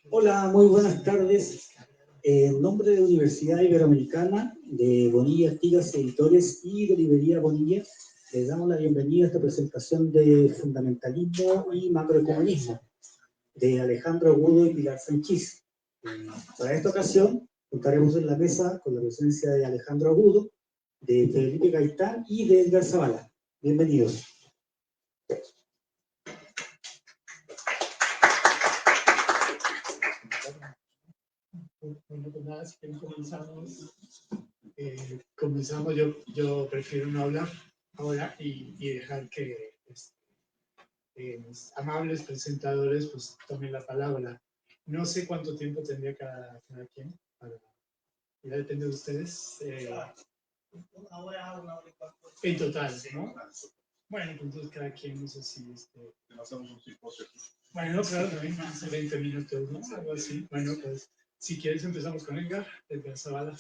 Hola, muy buenas tardes. En nombre de Universidad Iberoamericana, de Bonilla Artigas Editores y de Librería Bonilla, les damos la bienvenida a esta presentación de Fundamentalismo y Macroeconomismo, de Alejandro Agudo y Pilar Sanchís. Para esta ocasión, contaremos en la mesa con la presencia de Alejandro Agudo, de Felipe Gaitán y de Edgar Zavala. Bienvenidos. Bueno, pues nada, si quieren comenzamos. Yo prefiero no hablar ahora y dejar que los amables presentadores pues tomen la palabra. No sé cuánto tiempo tendría cada quien, ya depende de ustedes. Una hora y cuarto. En total, ¿no? Bueno, pues entonces cada quien, no sé si... hacemos un simposio aquí. Bueno, claro, también hace 20 minutos, ¿no? Algo así. Bueno, pues si quieres empezamos con Edgar Zavala.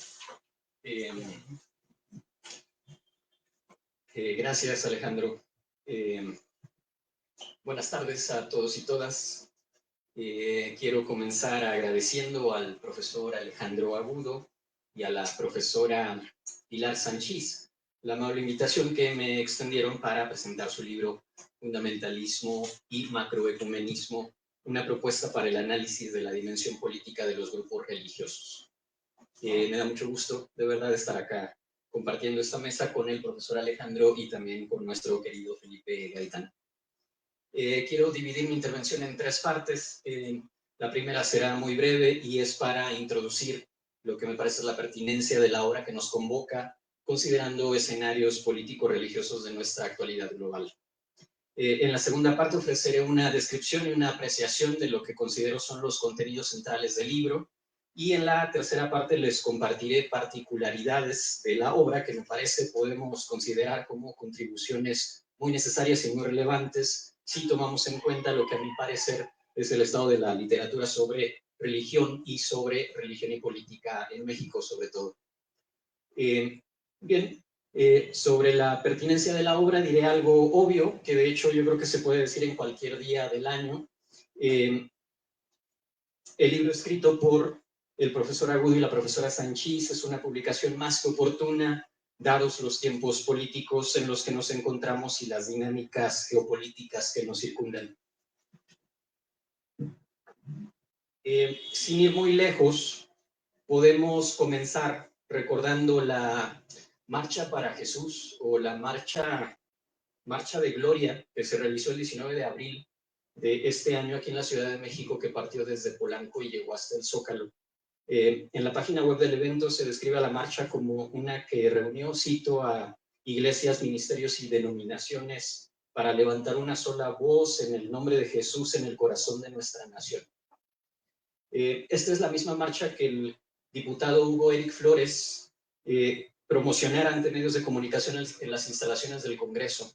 Gracias, Alejandro. Buenas tardes a todos y todas. Quiero comenzar agradeciendo al profesor Alejandro Agudo y a la profesora Pilar Sanchís la amable invitación que me extendieron para presentar su libro Fundamentalismo y Macroecumenismo, una propuesta para el análisis de la dimensión política de los grupos religiosos. Me da mucho gusto, de verdad, estar acá compartiendo esta mesa con el profesor Alejandro y también con nuestro querido Felipe Gaitán. Quiero dividir mi intervención en tres partes. La primera será muy breve y es para introducir lo que me parece la pertinencia de la obra que nos convoca, considerando escenarios político-religiosos de nuestra actualidad global. En la segunda parte ofreceré una descripción y una apreciación de lo que considero son los contenidos centrales del libro, y en la tercera parte les compartiré particularidades de la obra que me parece podemos considerar como contribuciones muy necesarias y muy relevantes si tomamos en cuenta lo que a mi parecer es el estado de la literatura sobre religión y sobre religión y política en México sobre todo. Bien, sobre la pertinencia de la obra diré algo obvio, que de hecho yo creo que se puede decir en cualquier día del año. El libro escrito por el profesor Agudo y la profesora Sanchís es una publicación más que oportuna, dados los tiempos políticos en los que nos encontramos y las dinámicas geopolíticas que nos circundan. Sin ir muy lejos, podemos comenzar recordando la Marcha para Jesús o la Marcha de Gloria que se realizó el 19 de abril de este año aquí en la Ciudad de México, que partió desde Polanco y llegó hasta el Zócalo. En la página web del evento se describe a la marcha como una que reunió, cito, a iglesias, ministerios y denominaciones para levantar una sola voz en el nombre de Jesús en el corazón de nuestra nación. Esta es la misma marcha que el diputado Hugo Eric Flores promocionara ante medios de comunicación en las instalaciones del Congreso,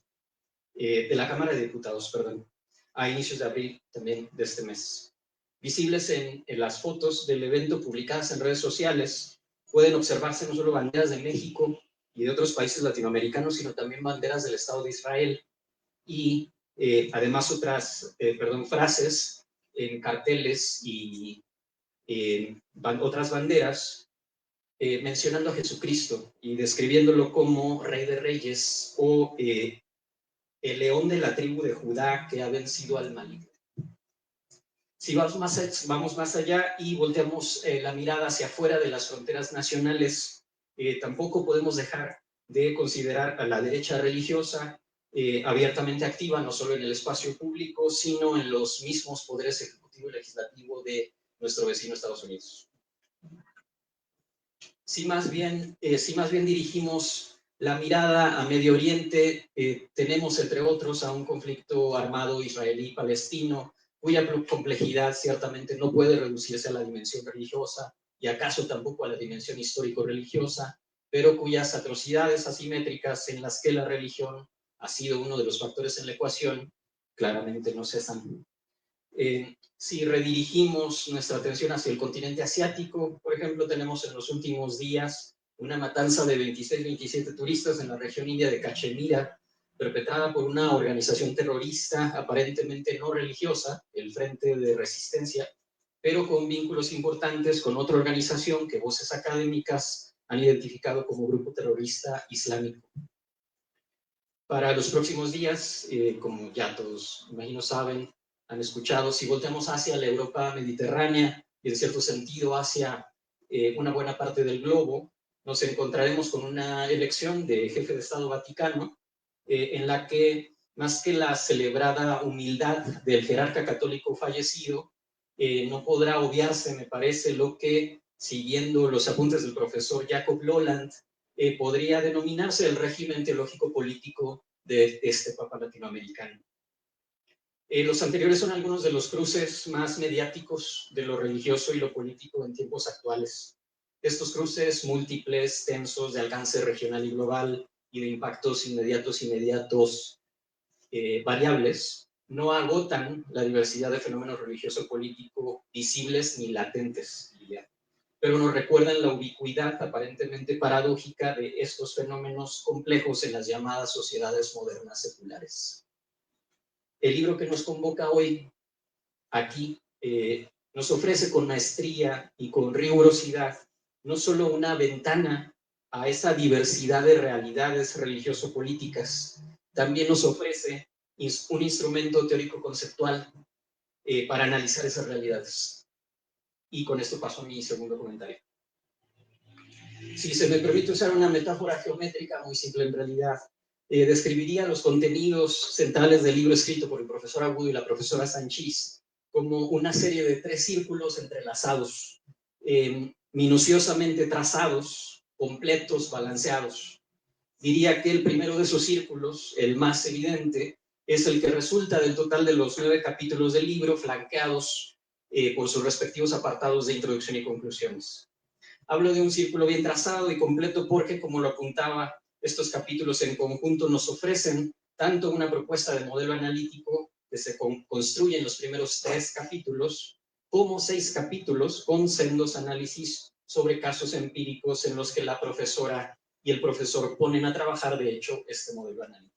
de la Cámara de Diputados, perdón, a inicios de abril también de este mes. Visibles en las fotos del evento publicadas en redes sociales, pueden observarse no solo banderas de México y de otros países latinoamericanos, sino también banderas del Estado de Israel y además otras frases en carteles y otras banderas mencionando a Jesucristo y describiéndolo como Rey de Reyes o el león de la tribu de Judá que ha vencido al maligno. Si vamos más allá y volteamos la mirada hacia afuera de las fronteras nacionales, tampoco podemos dejar de considerar a la derecha religiosa abiertamente activa, no solo en el espacio público, sino en los mismos poderes ejecutivo y legislativo de nuestro vecino Estados Unidos. Si más bien dirigimos la mirada a Medio Oriente, tenemos entre otros a un conflicto armado israelí-palestino, cuya complejidad ciertamente no puede reducirse a la dimensión religiosa y acaso tampoco a la dimensión histórico-religiosa, pero cuyas atrocidades asimétricas en las que la religión ha sido uno de los factores en la ecuación claramente no cesan. Si redirigimos nuestra atención hacia el continente asiático, por ejemplo, tenemos en los últimos días una matanza de 26-27 turistas en la región india de Cachemira, perpetrada por una organización terrorista aparentemente no religiosa, el Frente de Resistencia, pero con vínculos importantes con otra organización que voces académicas han identificado como grupo terrorista islámico. Para los próximos días, como ya todos imagino saben, han escuchado, si volteamos hacia la Europa mediterránea y en cierto sentido hacia una buena parte del globo, nos encontraremos con una elección de jefe de Estado Vaticano en la que, más que la celebrada humildad del jerarca católico fallecido, no podrá obviarse, me parece, lo que, siguiendo los apuntes del profesor Jacob Lolland, podría denominarse el régimen teológico político de este Papa latinoamericano. Los anteriores son algunos de los cruces más mediáticos de lo religioso y lo político en tiempos actuales. Estos cruces múltiples, tensos, de alcance regional y global y de impactos inmediatos variables, no agotan la diversidad de fenómenos religioso-político visibles ni latentes, diría, pero nos recuerdan la ubicuidad aparentemente paradójica de estos fenómenos complejos en las llamadas sociedades modernas seculares. El libro que nos convoca hoy aquí nos ofrece con maestría y con rigurosidad no solo una ventana a esa diversidad de realidades religioso-políticas, también nos ofrece un instrumento teórico-conceptual para analizar esas realidades. Y con esto paso a mi segundo comentario. Si se me permite usar una metáfora geométrica muy simple en realidad, describiría los contenidos centrales del libro escrito por el profesor Agudo y la profesora Sanchís como una serie de 3 círculos entrelazados, minuciosamente trazados, completos, balanceados. Diría que el primero de esos círculos, el más evidente, es el que resulta del total de los 9 capítulos del libro, flanqueados por sus respectivos apartados de introducción y conclusiones. Hablo de un círculo bien trazado y completo porque, como lo apuntaba, estos capítulos en conjunto nos ofrecen tanto una propuesta de modelo analítico que se construye en los primeros 3 capítulos, como 6 capítulos con sendos análisis sobre casos empíricos en los que la profesora y el profesor ponen a trabajar, de hecho, este modelo analítico.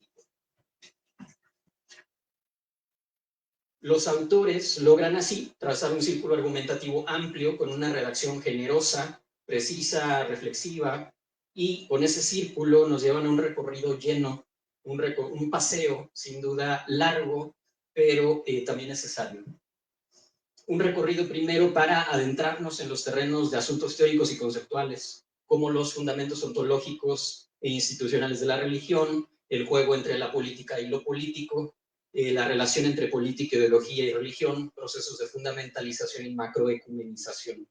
Los autores logran así trazar un círculo argumentativo amplio con una redacción generosa, precisa, reflexiva, y con ese círculo nos llevan a un recorrido lleno, un paseo sin duda largo, pero también necesario. Un recorrido primero para adentrarnos en los terrenos de asuntos teóricos y conceptuales, como los fundamentos ontológicos e institucionales de la religión, el juego entre la política y lo político, la relación entre política, ideología y religión, procesos de fundamentalización y macroecumenización.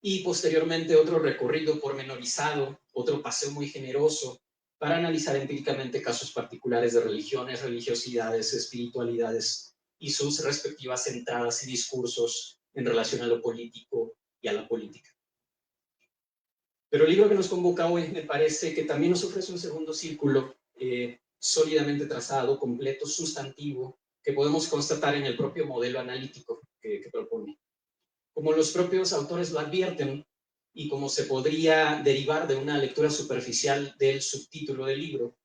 Y posteriormente otro recorrido pormenorizado, otro paseo muy generoso para analizar empíricamente casos particulares de religiones, religiosidades, espiritualidades y sus respectivas entradas y discursos en relación a lo político y a la política. Pero el libro que nos convoca hoy me parece que también nos ofrece un segundo círculo sólidamente trazado, completo, sustantivo, que podemos constatar en el propio modelo analítico que propone. Como los propios autores lo advierten, y como se podría derivar de una lectura superficial del subtítulo del libro,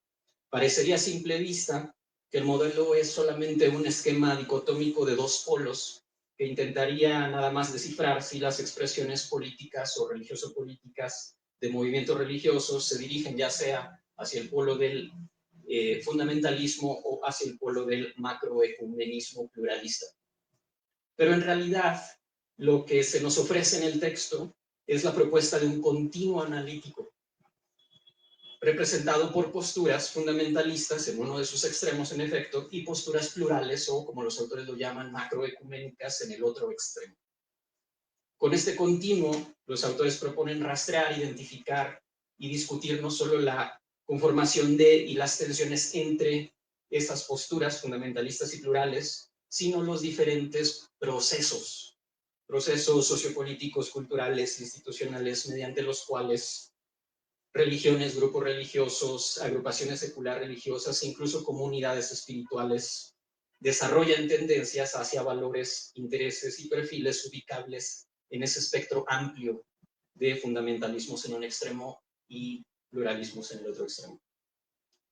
parecería a simple vista que el modelo es solamente un esquema dicotómico de 2 polos que intentaría nada más descifrar si las expresiones políticas o religioso-políticas de movimientos religiosos se dirigen ya sea hacia el polo del fundamentalismo o hacia el polo del macroecumenismo pluralista. Pero en realidad, lo que se nos ofrece en el texto es la propuesta de un continuo analítico, representado por posturas fundamentalistas en uno de sus extremos, en efecto, y posturas plurales, o como los autores lo llaman, macroecuménicas, en el otro extremo. Con este continuo, los autores proponen rastrear, identificar y discutir no solo la conformación de y las tensiones entre estas posturas fundamentalistas y plurales, sino los diferentes procesos sociopolíticos, culturales, institucionales, mediante los cuales religiones, grupos religiosos, agrupaciones secular religiosas e incluso comunidades espirituales desarrollan tendencias hacia valores, intereses y perfiles ubicables en ese espectro amplio de fundamentalismos en un extremo y pluralismos en el otro extremo.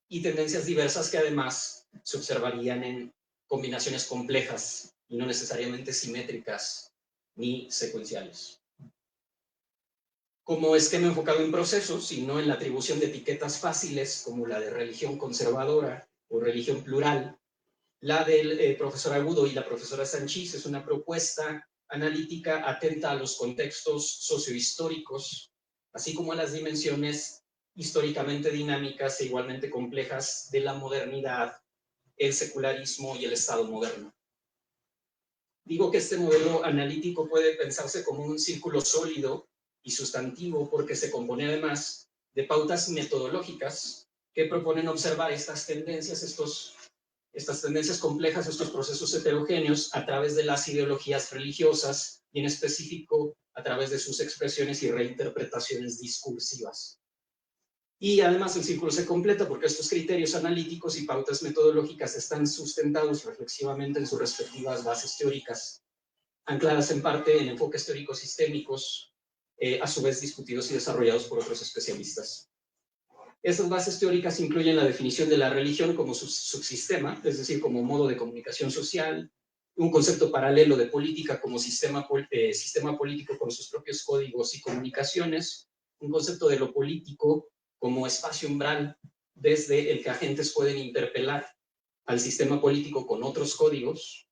Y tendencias diversas que además se observarían en combinaciones complejas y no necesariamente simétricas ni secuenciales. Como esquema enfocado en procesos y no en la atribución de etiquetas fáciles como la de religión conservadora o religión plural, la del profesor Agudo y la profesora Sanchís es una propuesta analítica atenta a los contextos sociohistóricos, así como a las dimensiones históricamente dinámicas e igualmente complejas de la modernidad, el secularismo y el Estado moderno. Digo que este modelo analítico puede pensarse como un círculo sólido y sustantivo porque se compone además de pautas metodológicas que proponen observar estas tendencias complejas, estos procesos heterogéneos a través de las ideologías religiosas y en específico a través de sus expresiones y reinterpretaciones discursivas. Y además el círculo se completa porque estos criterios analíticos y pautas metodológicas están sustentados reflexivamente en sus respectivas bases teóricas, ancladas en parte en enfoques teóricos sistémicos, a su vez discutidos y desarrollados por otros especialistas. Estas bases teóricas incluyen la definición de la religión como subsistema, es decir, como modo de comunicación social, un concepto paralelo de política como sistema político con sus propios códigos y comunicaciones, un concepto de lo político como espacio umbral desde el que agentes pueden interpelar al sistema político con otros códigos,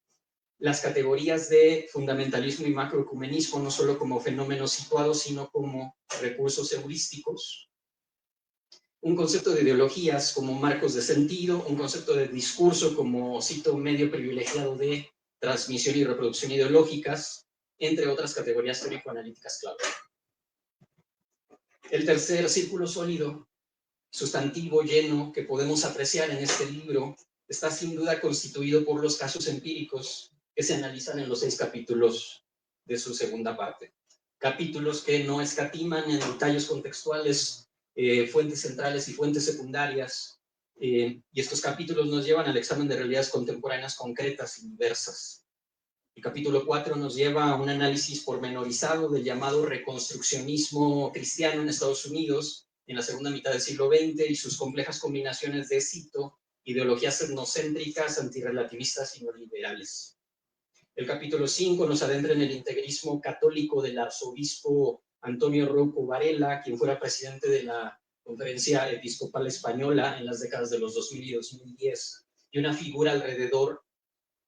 las categorías de fundamentalismo y macroecumenismo no solo como fenómenos situados, sino como recursos heurísticos, un concepto de ideologías como marcos de sentido, un concepto de discurso como, cito, medio privilegiado de transmisión y reproducción ideológicas, entre otras categorías teórico-analíticas clave. El tercer círculo sólido, sustantivo, lleno, que podemos apreciar en este libro, está sin duda constituido por los casos empíricos que se analizan en los 6 capítulos de su segunda parte. Capítulos que no escatiman en detalles contextuales, fuentes centrales y fuentes secundarias, y estos capítulos nos llevan al examen de realidades contemporáneas concretas y diversas. El capítulo 4 nos lleva a un análisis pormenorizado del llamado reconstruccionismo cristiano en Estados Unidos en la segunda mitad del siglo XX y sus complejas combinaciones de, cito, ideologías etnocéntricas, antirrelativistas y neoliberales. El capítulo 5 nos adentra en el integrismo católico del arzobispo Antonio Rouco Varela, quien fuera presidente de la Conferencia Episcopal Española en las décadas de los 2000 y 2010, y una figura alrededor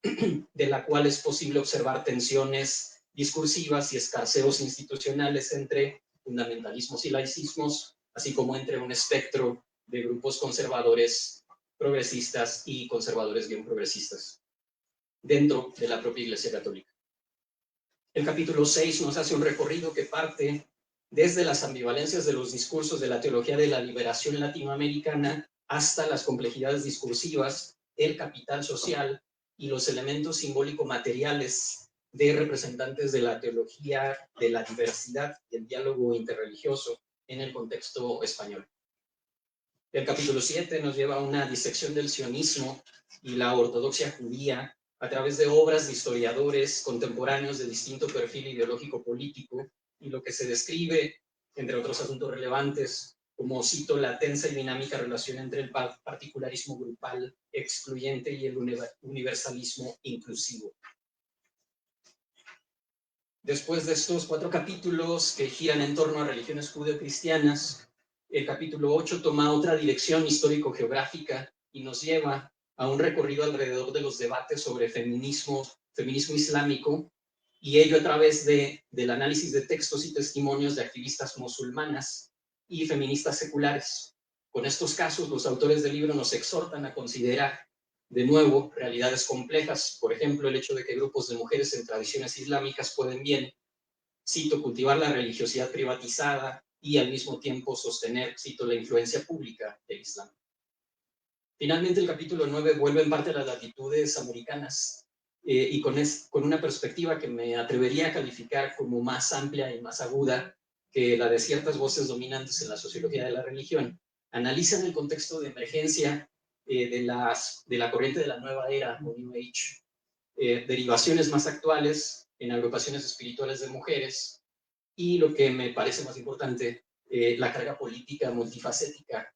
de la cual es posible observar tensiones discursivas y escarceos institucionales entre fundamentalismos y laicismos, así como entre un espectro de grupos conservadores, progresistas y conservadores bien progresistas dentro de la propia Iglesia Católica. El capítulo 6 nos hace un recorrido que parte desde las ambivalencias de los discursos de la teología de la liberación latinoamericana hasta las complejidades discursivas, el capital social y los elementos simbólico-materiales de representantes de la teología de la diversidad y el diálogo interreligioso en el contexto español. El capítulo 7 nos lleva a una disección del sionismo y la ortodoxia judía a través de obras de historiadores contemporáneos de distinto perfil ideológico-político y lo que se describe, entre otros asuntos relevantes, como, cito, la tensa y dinámica relación entre el particularismo grupal excluyente y el universalismo inclusivo. Después de estos 4 capítulos que giran en torno a religiones judeocristianas, el capítulo 8 toma otra dirección histórico-geográfica y nos lleva a un recorrido alrededor de los debates sobre feminismo islámico, y ello a través del análisis de textos y testimonios de activistas musulmanas y feministas seculares. Con estos casos, los autores del libro nos exhortan a considerar, de nuevo, realidades complejas, por ejemplo, el hecho de que grupos de mujeres en tradiciones islámicas pueden bien, cito, cultivar la religiosidad privatizada y al mismo tiempo sostener, cito, la influencia pública del Islam. Finalmente, el capítulo 9 vuelve en parte a las latitudes americanas y con una perspectiva que me atrevería a calificar como más amplia y más aguda que la de ciertas voces dominantes en la sociología de la religión. Analizan el contexto de emergencia de la corriente de la nueva era o New Age, derivaciones más actuales en agrupaciones espirituales de mujeres y, lo que me parece más importante, la carga política multifacética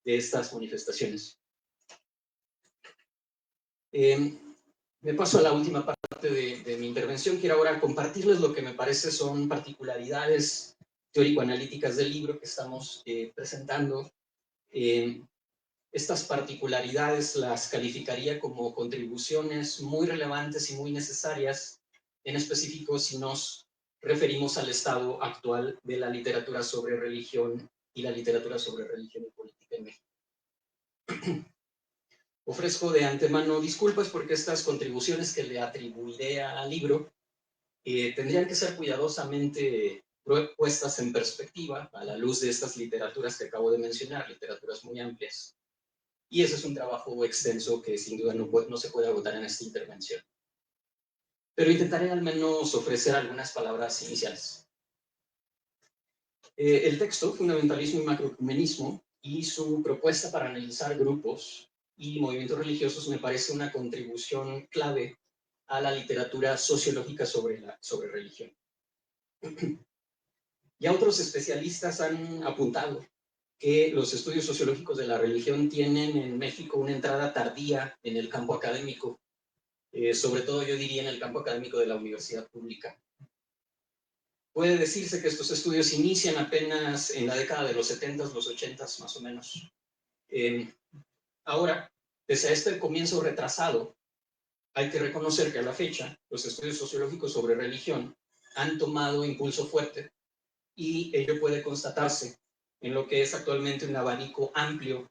de estas manifestaciones. Me paso a la última parte de mi intervención. Quiero ahora compartirles lo que me parece son particularidades teórico-analíticas del libro que estamos presentando. Estas particularidades las calificaría como contribuciones muy relevantes y muy necesarias, en específico si nos referimos al estado actual de la literatura sobre religión y la literatura sobre religión y política en México. Ofrezco de antemano disculpas porque estas contribuciones que le atribuiré al libro tendrían que ser cuidadosamente puestas en perspectiva a la luz de estas literaturas que acabo de mencionar, literaturas muy amplias. Y ese es un trabajo extenso que sin duda no se puede agotar en esta intervención. Pero intentaré al menos ofrecer algunas palabras iniciales. El texto, Fundamentalismo y Macroecumenismo, y su propuesta para analizar grupos y movimientos religiosos me parece una contribución clave a la literatura sociológica sobre religión. Ya otros especialistas han apuntado que los estudios sociológicos de la religión tienen en México una entrada tardía en el campo académico, sobre todo yo diría en el campo académico de la universidad pública. Puede decirse que estos estudios inician apenas en la década de los 70s, los 80s más o menos. Ahora, pese a este comienzo retrasado, hay que reconocer que a la fecha los estudios sociológicos sobre religión han tomado impulso fuerte y ello puede constatarse en lo que es actualmente un abanico amplio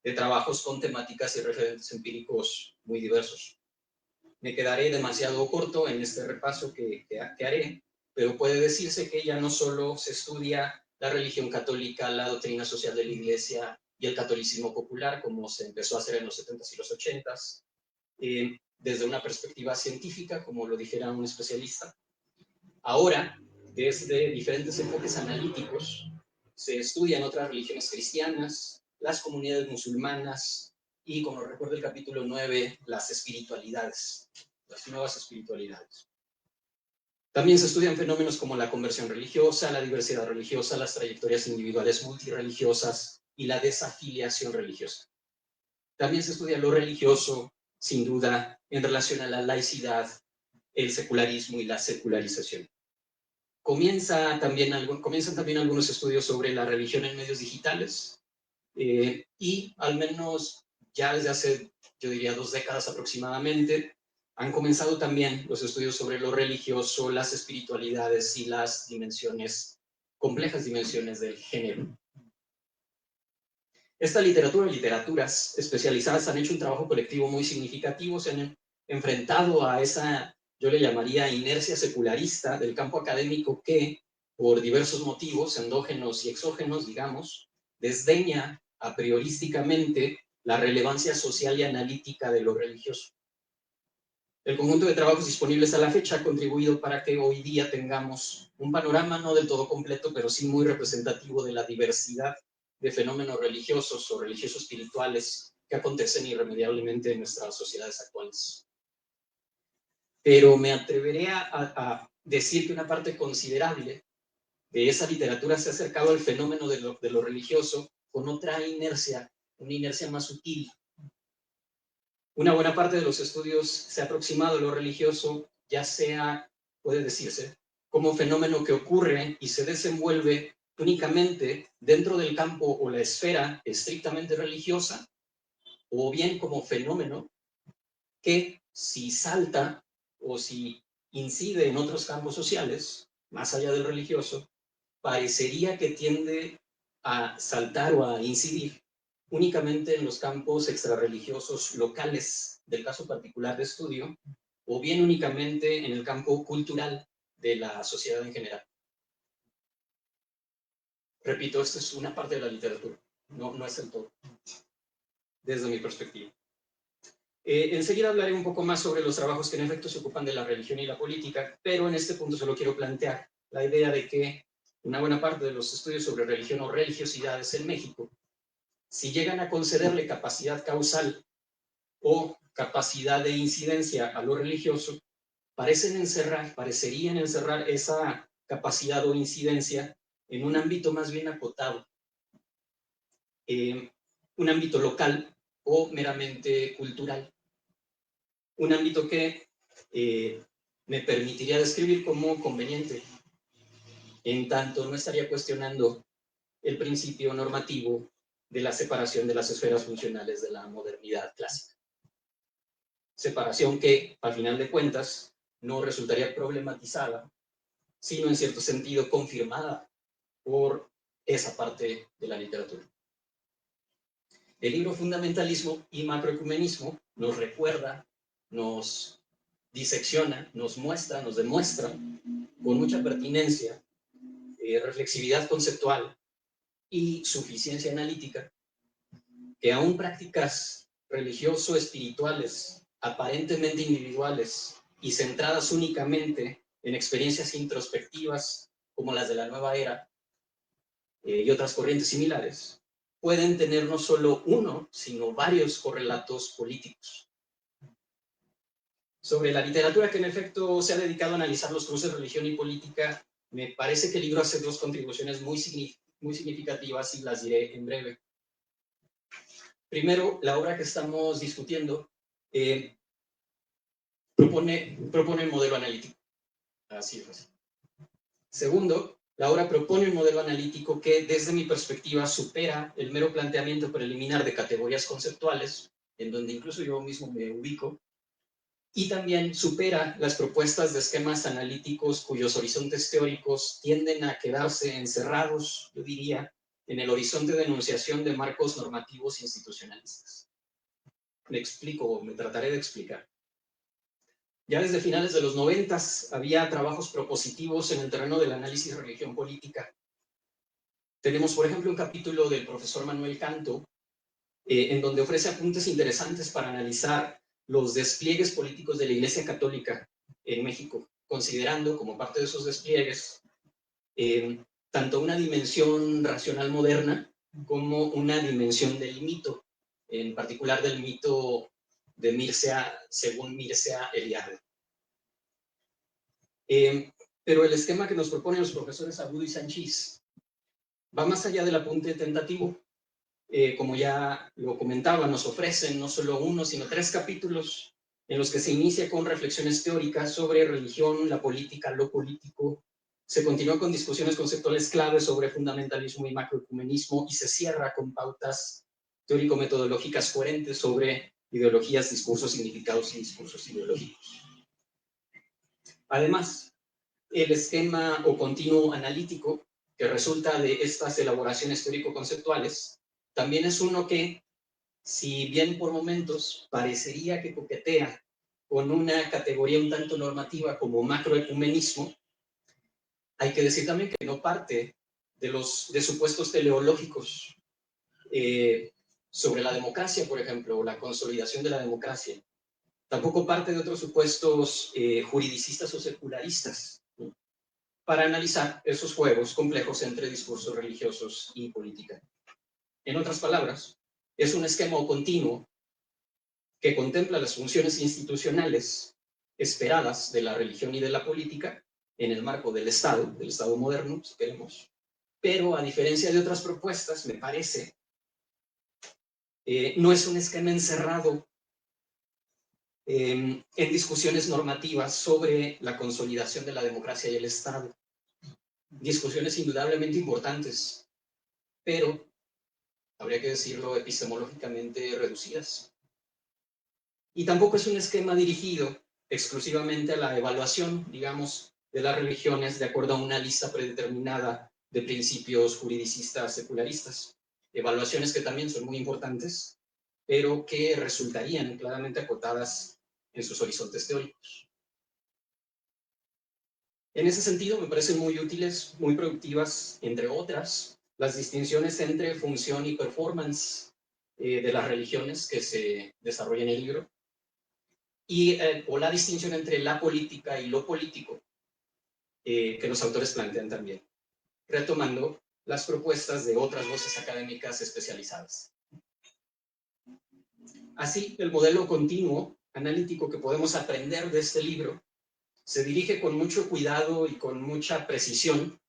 de trabajos con temáticas y referentes empíricos muy diversos. Me quedaré demasiado corto en este repaso que haré, pero puede decirse que ya no solo se estudia la religión católica, la doctrina social de la Iglesia y el catolicismo popular, como se empezó a hacer en los 70s y los 80s, desde una perspectiva científica, como lo dijera un especialista. Ahora, desde diferentes enfoques analíticos, se estudian otras religiones cristianas, las comunidades musulmanas y, como recuerda el capítulo 9, las espiritualidades, las nuevas espiritualidades. También se estudian fenómenos como la conversión religiosa, la diversidad religiosa, las trayectorias individuales multireligiosas y la desafiliación religiosa. También se estudia lo religioso, sin duda, en relación a la laicidad, el secularismo y la secularización. Comienzan también algunos estudios sobre la religión en medios digitales y al menos ya desde hace, yo diría, 2 décadas aproximadamente, han comenzado también los estudios sobre lo religioso, las espiritualidades y las complejas dimensiones del género. Esta literaturas especializadas han hecho un trabajo colectivo muy significativo, se han enfrentado a esa, yo le llamaría inercia secularista del campo académico que, por diversos motivos, endógenos y exógenos, digamos, desdeña a priorísticamente la relevancia social y analítica de lo religioso. El conjunto de trabajos disponibles a la fecha ha contribuido para que hoy día tengamos un panorama no del todo completo, pero sí muy representativo de la diversidad de fenómenos religiosos o religioso-espirituales que acontecen irremediablemente en nuestras sociedades actuales. Pero me atreveré a decir que una parte considerable de esa literatura se ha acercado al fenómeno de lo religioso con otra inercia, una inercia más sutil. Una buena parte de los estudios se ha aproximado a lo religioso, ya sea, puede decirse, como fenómeno que ocurre y se desenvuelve únicamente dentro del campo o la esfera estrictamente religiosa, o bien como fenómeno que si salta o si incide en otros campos sociales, más allá del religioso, parecería que tiende a saltar o a incidir únicamente en los campos extrarreligiosos locales del caso particular de estudio, o bien únicamente en el campo cultural de la sociedad en general. Repito, esto es una parte de la literatura, no es el todo, desde mi perspectiva. Enseguida hablaré un poco más sobre los trabajos que en efecto se ocupan de la religión y la política, pero en este punto solo quiero plantear la idea de que una buena parte de los estudios sobre religión o religiosidades en México, si llegan a concederle capacidad causal o capacidad de incidencia a lo religioso, parecerían encerrar esa capacidad o incidencia en un ámbito más bien acotado, un ámbito local o meramente cultural. un ámbito que me permitiría describir como conveniente, en tanto no estaría cuestionando el principio normativo de la separación de las esferas funcionales de la modernidad clásica. Separación que, al final de cuentas, no resultaría problematizada, sino en cierto sentido confirmada por esa parte de la literatura. El libro Fundamentalismo y Macroecumenismo nos recuerda, nos disecciona, nos muestra, nos demuestra con mucha pertinencia, reflexividad conceptual y suficiencia analítica que aún prácticas religioso-espirituales aparentemente individuales y centradas únicamente en experiencias introspectivas como las de la nueva era y otras corrientes similares, pueden tener no solo uno, sino varios correlatos políticos. Sobre la literatura que en efecto se ha dedicado a analizar los cruces de religión y política, me parece que el libro hace dos contribuciones muy significativas y las diré en breve. Primero, la obra que estamos discutiendo propone un modelo analítico. Así es fácil. Segundo, la obra propone un modelo analítico que, desde mi perspectiva, supera el mero planteamiento preliminar de categorías conceptuales, en donde incluso yo mismo me ubico, y también supera las propuestas de esquemas analíticos cuyos horizontes teóricos tienden a quedarse encerrados, yo diría, en el horizonte de enunciación de marcos normativos institucionalistas. Me explico, o me trataré de explicar. Ya desde finales de los 90 había trabajos propositivos en el terreno del análisis de religión política. Tenemos, por ejemplo, un capítulo del profesor Manuel Canto, en donde ofrece apuntes interesantes para analizar los despliegues políticos de la Iglesia Católica en México, considerando como parte de esos despliegues tanto una dimensión racional moderna como una dimensión del mito, en particular del mito de Mircea, según Mircea Eliade. Pero el esquema que nos proponen los profesores Agudo y Sanchís va más allá del apunte tentativo. Como ya lo comentaba, nos ofrecen no solo uno, sino 3 capítulos en los que se inicia con reflexiones teóricas sobre religión, la política, lo político. Se continúa con discusiones conceptuales claves sobre fundamentalismo y macroecumenismo y se cierra con pautas teórico-metodológicas coherentes sobre ideologías, discursos, significados y discursos ideológicos. Además, el esquema o continuo analítico que resulta de estas elaboraciones teórico-conceptuales también es uno que, si bien por momentos parecería que coquetea con una categoría un tanto normativa como macroecumenismo, hay que decir también que no parte de supuestos teleológicos sobre la democracia, por ejemplo, o la consolidación de la democracia. Tampoco parte de otros supuestos juridicistas o secularistas, ¿no?, para analizar esos juegos complejos entre discursos religiosos y política. En otras palabras, es un esquema continuo que contempla las funciones institucionales esperadas de la religión y de la política en el marco del Estado moderno, si queremos, pero a diferencia de otras propuestas, me parece, no es un esquema encerrado en discusiones normativas sobre la consolidación de la democracia y el Estado. Discusiones indudablemente importantes, pero, habría que decirlo, epistemológicamente reducidas. Y tampoco es un esquema dirigido exclusivamente a la evaluación, digamos, de las religiones de acuerdo a una lista predeterminada de principios juridicistas secularistas. Evaluaciones que también son muy importantes, pero que resultarían claramente acotadas en sus horizontes teóricos. En ese sentido, me parecen muy útiles, muy productivas, entre otras, las distinciones entre función y performance de las religiones que se desarrollan en el libro, o la distinción entre la política y lo político, que los autores plantean también, retomando las propuestas de otras voces académicas especializadas. Así, el modelo continuo analítico que podemos aprender de este libro se dirige con mucho cuidado y con mucha precisión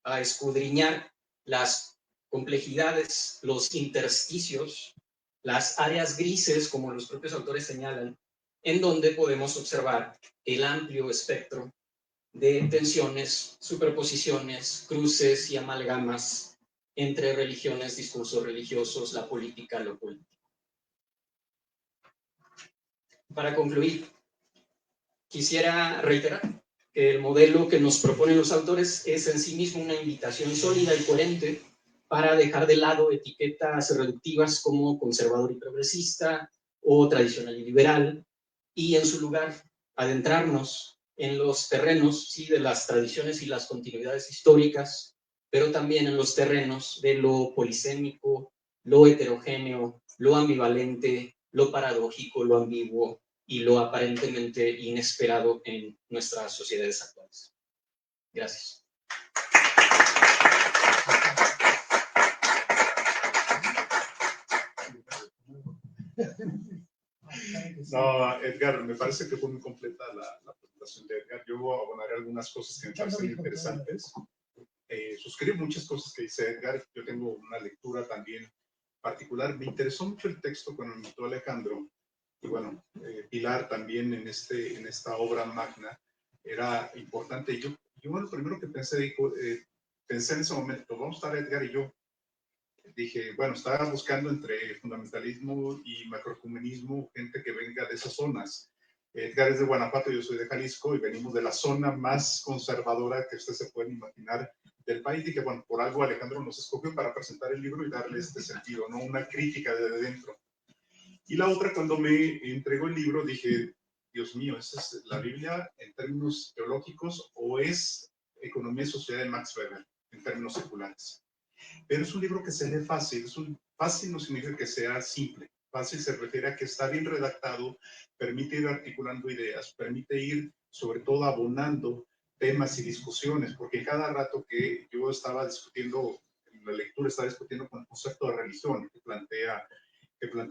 a escudriñar las complejidades, los intersticios, las áreas grises, como los propios autores señalan, en donde podemos observar el amplio espectro de tensiones, superposiciones, cruces y amalgamas entre religiones, discursos religiosos, la política, lo político. Para concluir, quisiera reiterar que el modelo que nos proponen los autores es en sí mismo una invitación sólida y coherente para dejar de lado etiquetas reductivas como conservador y progresista o tradicional y liberal, y en su lugar adentrarnos en los terrenos, sí, de las tradiciones y las continuidades históricas, pero también en los terrenos de lo polisémico, lo heterogéneo, lo ambivalente, lo paradójico, lo ambiguo y lo aparentemente inesperado en nuestras sociedades actuales. Gracias. No, Edgar, me parece que fue muy completa la presentación de Edgar. Yo abonaré algunas cosas que me parecen interesantes. Suscribo muchas cosas que dice Edgar. Yo tengo una lectura también particular. Me interesó mucho el texto cuando me invitó Alejandro. Y bueno, Pilar también en esta obra magna era importante. Yo lo primero que pensé en ese momento, vamos a estar Edgar y yo. Dije, bueno, estaba buscando entre fundamentalismo y macroecumenismo gente que venga de esas zonas. Edgar es de Guanajuato, yo soy de Jalisco y venimos de la zona más conservadora que ustedes se pueden imaginar del país. Dije, bueno, por algo Alejandro nos escogió para presentar el libro y darle este sentido, ¿no? Una crítica desde dentro. Y la otra, cuando me entregó el libro, dije, Dios mío, ¿esa es la Biblia en términos teológicos o es Economía y Sociedad de Max Weber en términos seculares? Pero es un libro que se lee fácil. Fácil no significa que sea simple. Fácil se refiere a que está bien redactado, permite ir articulando ideas, permite ir sobre todo abonando temas y discusiones, porque cada rato que yo estaba discutiendo, en la lectura estaba discutiendo con el concepto de religión que plantea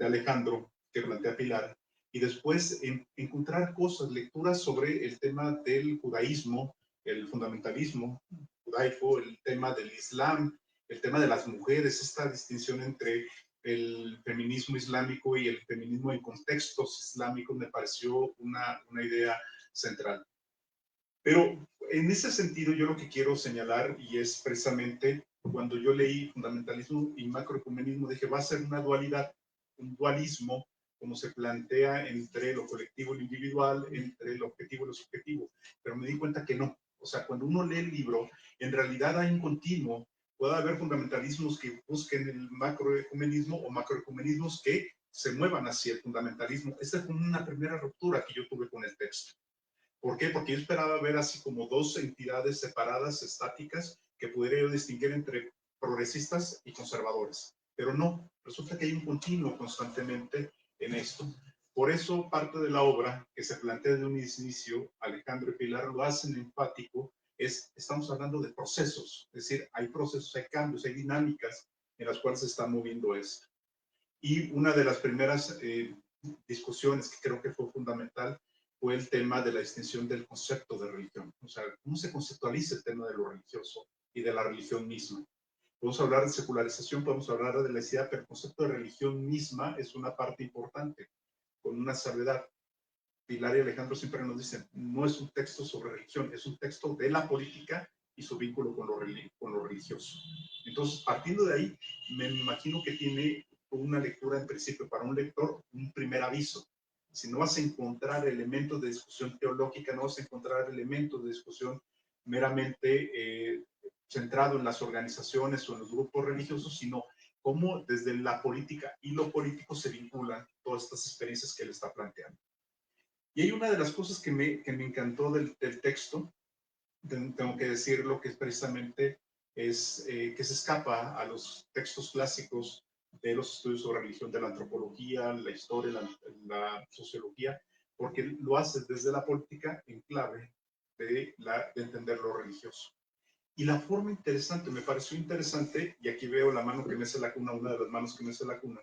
Alejandro, que plantea Pilar, y después encontrar cosas, lecturas sobre el tema del judaísmo, el fundamentalismo judaico, el tema del Islam, el tema de las mujeres, esta distinción entre el feminismo islámico y el feminismo en contextos islámicos me pareció una idea central. Pero en ese sentido yo lo que quiero señalar, y es precisamente cuando yo leí fundamentalismo y macroecumenismo, dije, va a ser una dualidad, un dualismo, como se plantea entre lo colectivo y lo individual, entre lo objetivo y lo subjetivo. Pero me di cuenta que no. O sea, cuando uno lee el libro, en realidad hay un continuo. Puede haber fundamentalismos que busquen el macroecumenismo o macroecumenismos que se muevan hacia el fundamentalismo. Esta fue una primera ruptura que yo tuve con el texto. ¿Por qué? Porque yo esperaba ver así como dos entidades separadas, estáticas, que pudiera yo distinguir entre progresistas y conservadores. Pero no, resulta que hay un continuo constantemente en esto. Por eso parte de la obra que se plantea desde un inicio, Alejandro y Pilar lo hacen enfático, estamos hablando de procesos, es decir, hay procesos, hay cambios, hay dinámicas en las cuales se está moviendo esto. Y una de las primeras discusiones que creo que fue fundamental fue el tema de la extensión del concepto de religión. O sea, cómo se conceptualiza el tema de lo religioso y de la religión misma. Podemos hablar de secularización, podemos hablar de laicidad, pero el concepto de religión misma es una parte importante, con una salvedad. Pilar y Alejandro siempre nos dicen, no es un texto sobre religión, es un texto de la política y su vínculo con lo religioso. Entonces, partiendo de ahí, me imagino que tiene una lectura en principio para un lector, un primer aviso. Si no vas a encontrar elementos de discusión teológica, no vas a encontrar elementos de discusión meramente centrado en las organizaciones o en los grupos religiosos, sino cómo desde la política y lo político se vinculan todas estas experiencias que él está planteando. Y hay una de las cosas que me encantó del texto, tengo que decirlo, que es precisamente que se escapa a los textos clásicos de los estudios sobre religión, de la antropología, la historia, la sociología, porque lo hace desde la política en clave de entender lo religioso. Y la forma interesante, me pareció interesante, y aquí veo la mano que mece la cuna, una de las manos que mece la cuna,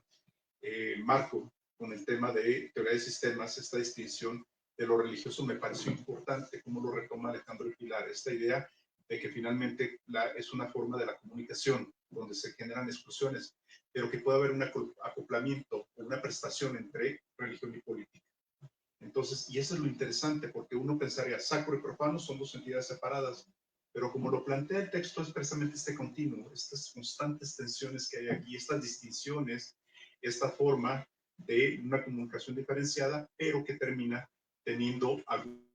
Marco, con el tema de teoría de sistemas, esta distinción de lo religioso me pareció importante, como lo retoma Alejandro y Pilar, esta idea de que finalmente es una forma de la comunicación, donde se generan exclusiones, pero que puede haber un acoplamiento, una prestación entre religión y política. Entonces, Entonces, y eso es lo interesante, porque uno pensaría, sacro y profano son dos entidades separadas, pero como lo plantea el texto es precisamente este continuo, estas constantes tensiones que hay aquí, estas distinciones, esta forma de una comunicación diferenciada, pero que termina teniendo algún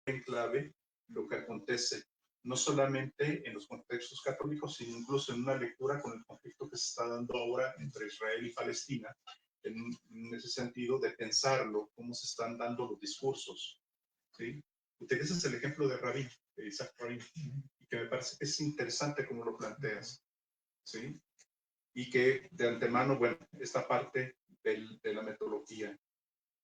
en clave lo que acontece, no solamente en los contextos católicos, sino incluso en una lectura con el conflicto que se está dando ahora entre Israel y Palestina, en ese sentido de pensarlo, cómo se están dando los discursos, ¿sí? Utilizas el ejemplo de Rabin, de Isaac Rabin, y que me parece que es interesante cómo lo planteas, ¿sí? Y que de antemano, bueno, esta parte de la metodología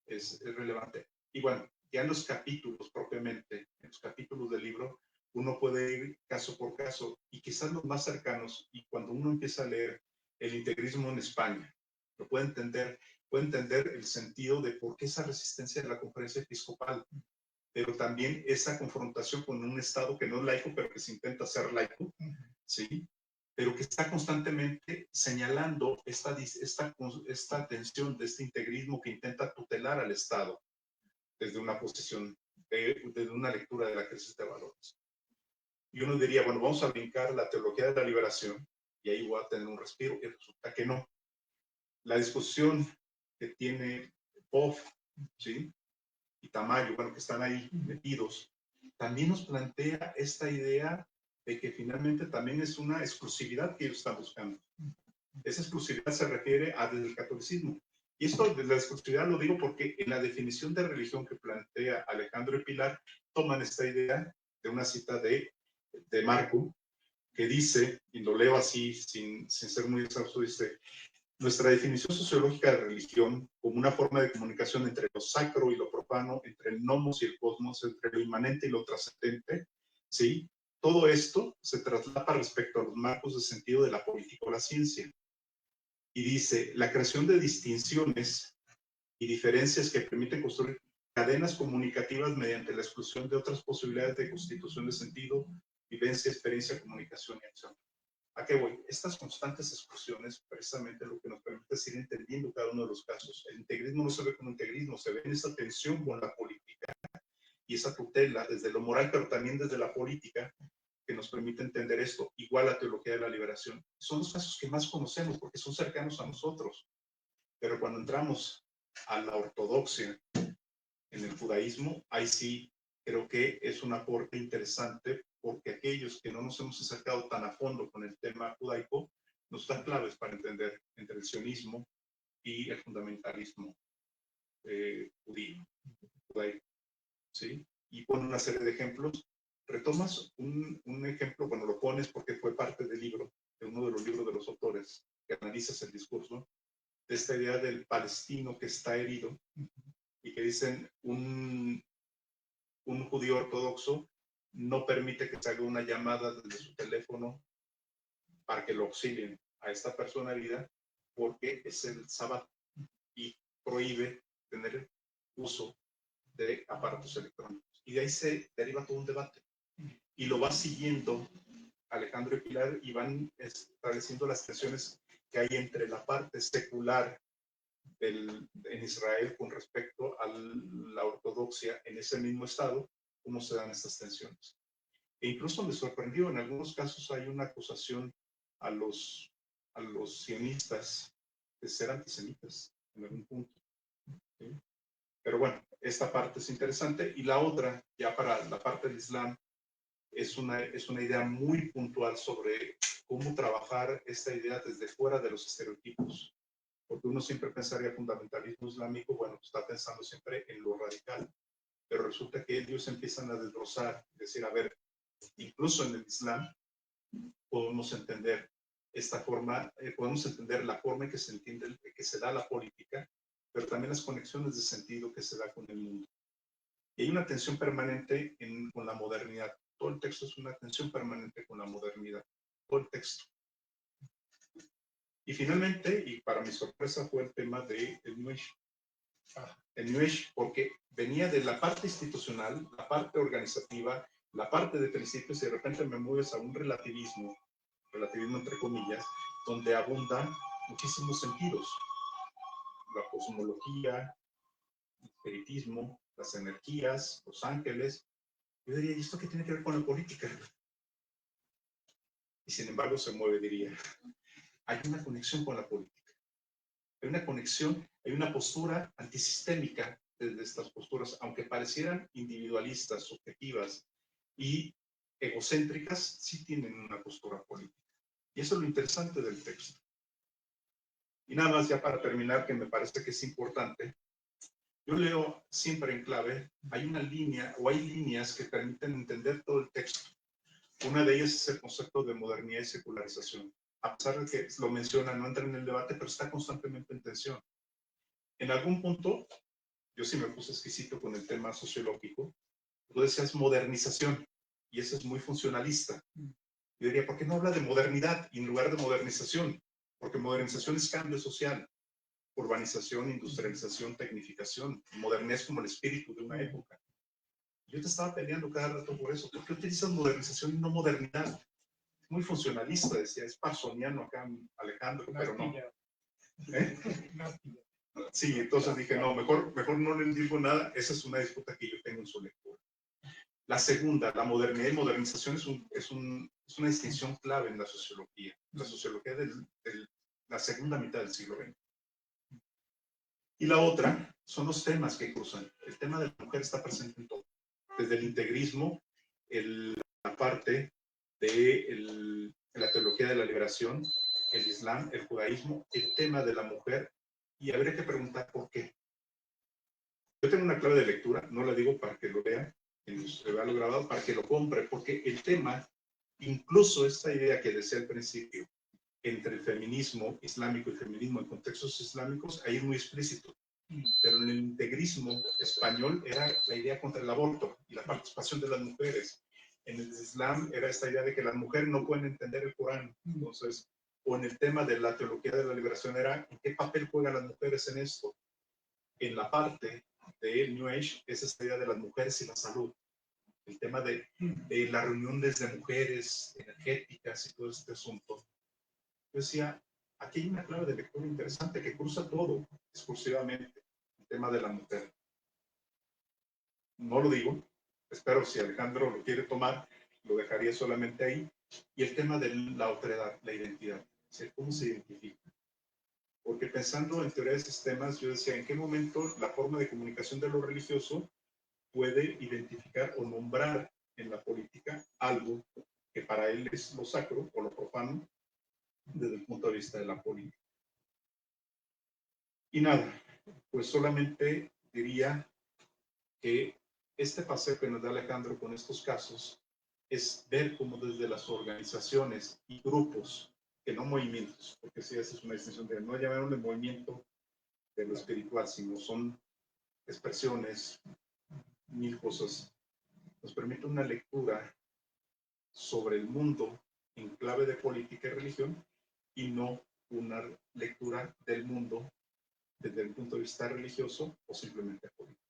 es relevante. Y bueno, ya en los capítulos propiamente, en los capítulos del libro, uno puede ir caso por caso, y quizás los más cercanos, y cuando uno empieza a leer el integrismo en España, lo puede entender el sentido de por qué esa resistencia de la conferencia episcopal, pero también esa confrontación con un Estado que no es laico, pero que se intenta ser laico, ¿sí? Pero que está constantemente señalando esta tensión de este integrismo que intenta tutelar al Estado desde una posición, desde una lectura de la crisis de valores. Y uno diría, bueno, vamos a brincar la teología de la liberación y ahí voy a tener un respiro, y resulta que no. La discusión que tiene Poff, ¿sí? Y Tamayo, bueno, que están ahí metidos, también nos plantea esta idea de que finalmente también es una exclusividad que ellos están buscando. Esa exclusividad se refiere a desde el catolicismo. Y esto de la exclusividad lo digo porque en la definición de religión que plantea Alejandro y Pilar, toman esta idea de una cita de Marco, que dice, y lo leo así sin ser muy exhausto, dice: nuestra definición sociológica de religión como una forma de comunicación entre lo sacro y lo profano, entre el nomos y el cosmos, entre lo inmanente y lo trascendente, ¿sí? Todo esto se traslapa respecto a los marcos de sentido de la política o la ciencia. Y dice, la creación de distinciones y diferencias que permiten construir cadenas comunicativas mediante la exclusión de otras posibilidades de constitución de sentido, vivencia, experiencia, comunicación y acción. ¿A qué voy? Estas constantes exclusiones, precisamente lo que nos permite es ir entendiendo cada uno de los casos. El integrismo no se ve como integrismo, se ve en esa tensión con la política y esa tutela desde lo moral, pero también desde la política, que nos permite entender esto. Igual la teología de la liberación. Son los casos que más conocemos porque son cercanos a nosotros. Pero cuando entramos a la ortodoxia en el judaísmo, ahí sí creo que es un aporte interesante, porque aquellos que no nos hemos acercado tan a fondo con el tema judaico nos dan claves para entender entre el sionismo y el fundamentalismo judaico, ¿sí? Y pone una serie de ejemplos. Retomas un ejemplo, bueno, lo pones porque fue parte del libro, de uno de los libros de los autores, que analizas el discurso, de esta idea del palestino que está herido, y que dicen un judío ortodoxo no permite que se haga una llamada desde su teléfono para que lo auxilien a esta persona herida, porque es el sábado y prohíbe tener uso de aparatos electrónicos. Y de ahí se deriva todo un debate. Y lo va siguiendo Alejandro y Pilar, y van estableciendo las tensiones que hay entre la parte secular en Israel con respecto a la ortodoxia en ese mismo estado, cómo se dan estas tensiones. E incluso me sorprendió, en algunos casos hay una acusación a los sionistas de ser antisemitas en algún punto, ¿sí? Pero bueno, esta parte es interesante. Y la otra, ya para la parte del Islam, es una idea muy puntual sobre cómo trabajar esta idea desde fuera de los estereotipos. Porque uno siempre pensaría fundamentalismo islámico, bueno, está pensando siempre en lo radical, pero resulta que ellos empiezan a desglosar, decir, a ver, incluso en el Islam podemos entender esta forma, podemos entender la forma en que se entiende, que se da la política, pero también las conexiones de sentido que se da con el mundo. Y hay una tensión permanente con la modernidad. Todo el texto es una tensión permanente con la modernidad, todo el texto. Y finalmente, y para mi sorpresa, fue el tema del New Age. El New Age, porque venía de la parte institucional, la parte organizativa, la parte de principios, y de repente me mueves a un relativismo entre comillas, donde abundan muchísimos sentidos. La cosmología, el espiritismo, las energías, los ángeles. Yo diría, ¿y esto qué tiene que ver con la política? Y sin embargo se mueve, diría. Hay una conexión con la política. Hay una conexión, hay una postura antisistémica desde estas posturas, aunque parecieran individualistas, subjetivas y egocéntricas, sí tienen una postura política. Y eso es lo interesante del texto. Y nada más ya para terminar, que me parece que es importante, yo leo siempre en clave, hay una línea o hay líneas que permiten entender todo el texto. Una de ellas es el concepto de modernidad y secularización. A pesar de que lo menciona, no entra en el debate, pero está constantemente en tensión. En algún punto, yo sí me puse exquisito con el tema sociológico, tú decías modernización, y eso es muy funcionalista. Yo diría, ¿por qué no habla de modernidad en lugar de modernización? Porque modernización es cambio social, urbanización, industrialización, tecnificación. Modernidad es como el espíritu de una época. Yo te estaba peleando cada rato por eso. ¿Por qué utilizas modernización y no modernidad? Muy funcionalista, decía, es parsoniano acá, Alejandro, pero no. ¿Eh? Sí, entonces dije, no, mejor no le digo nada. Esa es una disputa que yo tengo en su lectura. La segunda, la modernidad y modernización es una distinción clave en la sociología de la segunda mitad del siglo XX. Y la otra son los temas que cruzan. El tema de la mujer está presente en todo. Desde el integrismo, la parte de la teología de la liberación, el islam, el judaísmo, el tema de la mujer, y habría que preguntar por qué. Yo tengo una clave de lectura, no la digo para que lo vean, se vea lo grabado, para que lo compre, porque el tema, incluso esta idea que decía al principio, entre el feminismo islámico y el feminismo en contextos islámicos, ahí es muy explícito. Pero en el integrismo español era la idea contra el aborto y la participación de las mujeres. En el Islam era esta idea de que las mujeres no pueden entender el Corán. Entonces, o en el tema de la teología de la liberación era ¿en qué papel juegan las mujeres en esto? En la parte de New Age es esta idea de las mujeres y la salud. El tema de la reunión desde mujeres energéticas y todo este asunto. Yo decía, aquí hay una clave de lectura interesante que cruza todo exclusivamente el tema de la mujer. No lo digo, espero si Alejandro lo quiere tomar, lo dejaría solamente ahí. Y el tema de la otredad, la identidad, ¿cómo se identifica? Porque pensando en teoría de sistemas, yo decía, ¿en qué momento la forma de comunicación de lo religioso puede identificar o nombrar en la política algo que para él es lo sacro o lo profano desde el punto de vista de la política? Y nada, pues solamente diría que este paseo que nos da Alejandro con estos casos es ver cómo desde las organizaciones y grupos, que no movimientos, porque sí, esa es una distinción de no llamarlo movimiento de lo espiritual, sino son expresiones, mil cosas, nos permite una lectura sobre el mundo en clave de política y religión y no una lectura del mundo desde el punto de vista religioso o simplemente político.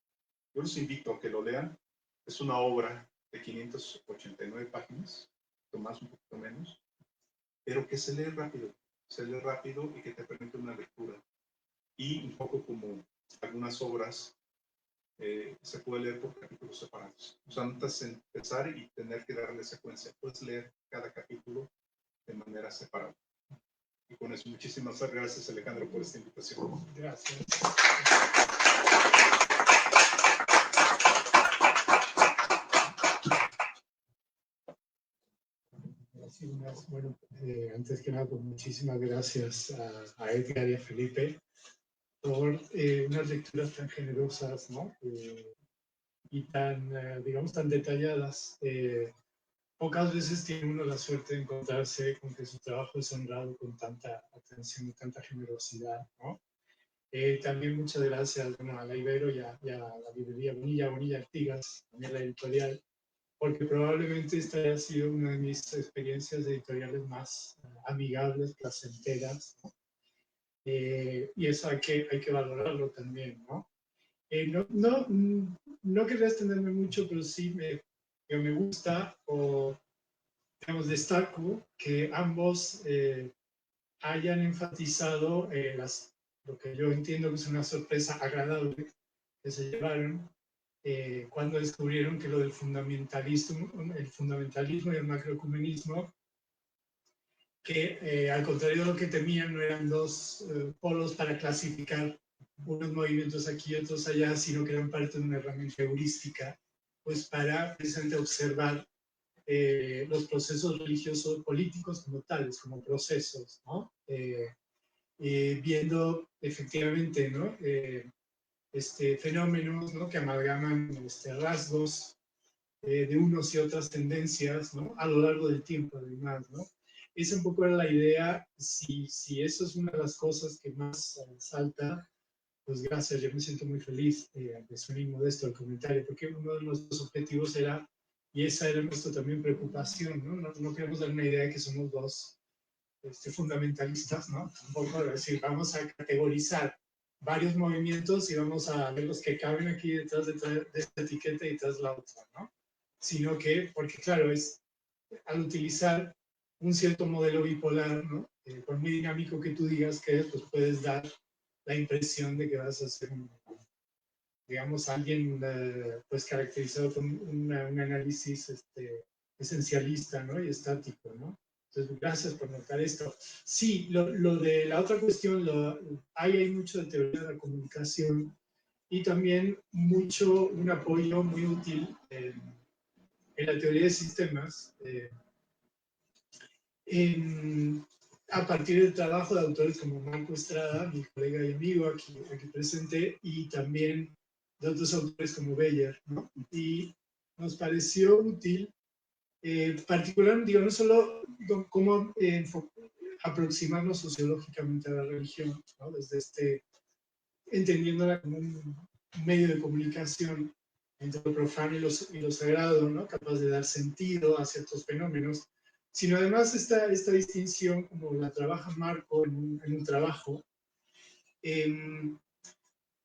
Yo los invito a que lo lean. Es una obra de 589 páginas, más un poquito menos, pero que se lee rápido y que te permite una lectura. Y un poco como algunas obras, se puede leer por capítulos separados. O sea, no necesitas empezar y tener que darle secuencia. Puedes leer cada capítulo de manera separada. Y con eso, muchísimas gracias, Alejandro, por esta invitación. Gracias. Bueno, antes que nada, pues muchísimas gracias a Edgar y a Felipe por unas lecturas tan generosas, ¿no? Y tan, digamos, tan detalladas. Pocas veces tiene uno la suerte de encontrarse con que su trabajo es honrado con tanta atención y tanta generosidad, ¿no? También muchas gracias, bueno, a la Ibero y a la librería Bonilla Artigas, también la editorial, porque probablemente esta haya sido una de mis experiencias editoriales más amigables, placenteras, ¿no? Y eso hay que valorarlo también, ¿no? No quería extenderme mucho, pero sí me gusta, o digamos, destaco que ambos hayan enfatizado lo que yo entiendo que es una sorpresa agradable que se llevaron cuando descubrieron que lo del fundamentalismo y el macroecumenismo, que al contrario de lo que temían, no eran dos polos para clasificar unos movimientos aquí y otros allá, sino que eran parte de una herramienta heurística, pues para precisamente observar los procesos religiosos políticos como tales, como procesos, ¿no? Viendo efectivamente, ¿no? Fenómenos, ¿no? Que amalgaman rasgos de unos y otras tendencias, ¿no? A lo largo del tiempo, además, ¿no? Esa un poco era la idea. Si eso es una de las cosas que más salta, pues gracias, yo me siento muy feliz, aunque suene inmodesto el comentario, porque uno de nuestros objetivos era, y esa era nuestra también preocupación, ¿no? No queremos dar una idea de que somos dos fundamentalistas, ¿no? Tampoco decir, vamos a categorizar varios movimientos y vamos a ver los que caben aquí detrás de esta etiqueta y detrás de la otra, ¿no? Sino que, porque claro, al utilizar un cierto modelo bipolar, ¿no? Por muy dinámico que tú digas que es, pues puedes dar la impresión de que vas a ser digamos, alguien pues caracterizado con un análisis esencialista, ¿no? Y estático, ¿no? Entonces, gracias por notar esto. Sí, lo de la otra cuestión, hay mucho de teoría de la comunicación y también un apoyo muy útil en la teoría de sistemas, a partir del trabajo de autores como Marco Estrada, mi colega y amigo aquí presente, y también de otros autores como Beyer, ¿no? Y nos pareció útil, particularmente, digo, no solo cómo aproximarnos sociológicamente a la religión, ¿no? Desde entendiéndola como un medio de comunicación entre lo profano y lo sagrado, ¿no? Capaz de dar sentido a ciertos fenómenos, sino además esta distinción, como la trabaja Marco en un trabajo,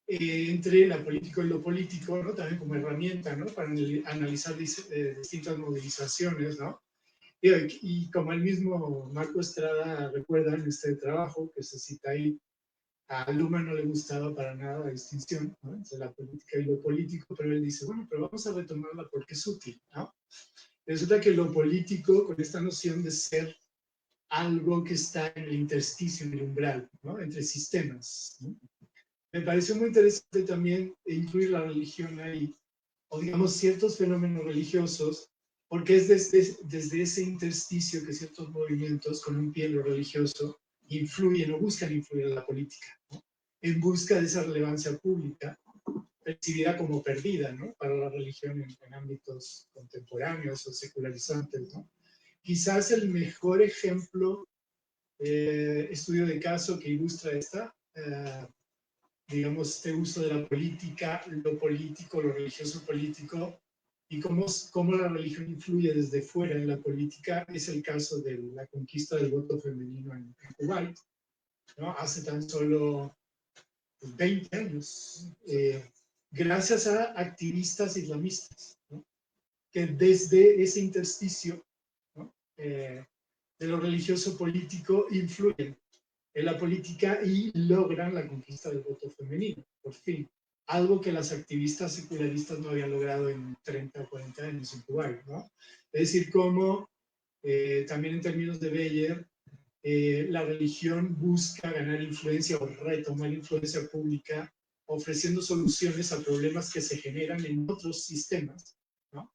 entre la política y lo político, ¿no? También como herramienta, ¿no? Para analizar distintas movilizaciones, ¿no? Y como el mismo Marco Estrada recuerda en este trabajo que se cita ahí, a Luma no le gustaba para nada la distinción, ¿no? Entre la política y lo político, pero él dice, bueno, pero vamos a retomarla porque es útil, ¿no? Resulta que lo político, con esta noción de ser algo que está en el intersticio, en el umbral, ¿no? Entre sistemas, ¿no? Me pareció muy interesante también incluir la religión ahí, o digamos ciertos fenómenos religiosos, porque es desde ese intersticio que ciertos movimientos con un pie en lo religioso influyen o buscan influir en la política, ¿no? En busca de esa relevancia pública, percibida como perdida, ¿no? Para la religión en ámbitos contemporáneos o secularizantes, ¿no? Quizás el mejor ejemplo, estudio de caso que ilustra digamos, este uso de la política, lo político, lo religioso político, y cómo la religión influye desde fuera en la política, es el caso de la conquista del voto femenino en Kuwait, ¿no? Hace tan solo 20 años, gracias a activistas islamistas, ¿no? Que desde ese intersticio, ¿no? De lo religioso político influyen en la política y logran la conquista del voto femenino, por fin. Algo que las activistas secularistas no habían logrado en 30 o 40 años en Kuwait, ¿no? Es decir, como también en términos de Beyer, la religión busca ganar influencia o retomar influencia pública, ofreciendo soluciones a problemas que se generan en otros sistemas, ¿no?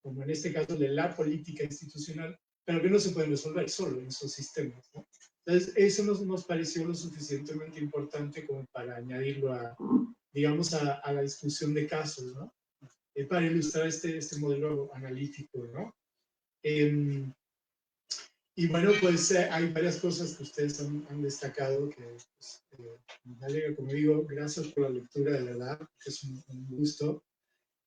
Como en este caso de la política institucional, pero que no se pueden resolver solo en esos sistemas, ¿no? Entonces, eso nos pareció lo suficientemente importante como para añadirlo digamos, a la discusión de casos, ¿no? Para ilustrar este modelo analítico, ¿no? Y bueno, pues hay varias cosas que ustedes han destacado que pues, me alegra, como digo, gracias por la lectura, de verdad, que es un gusto.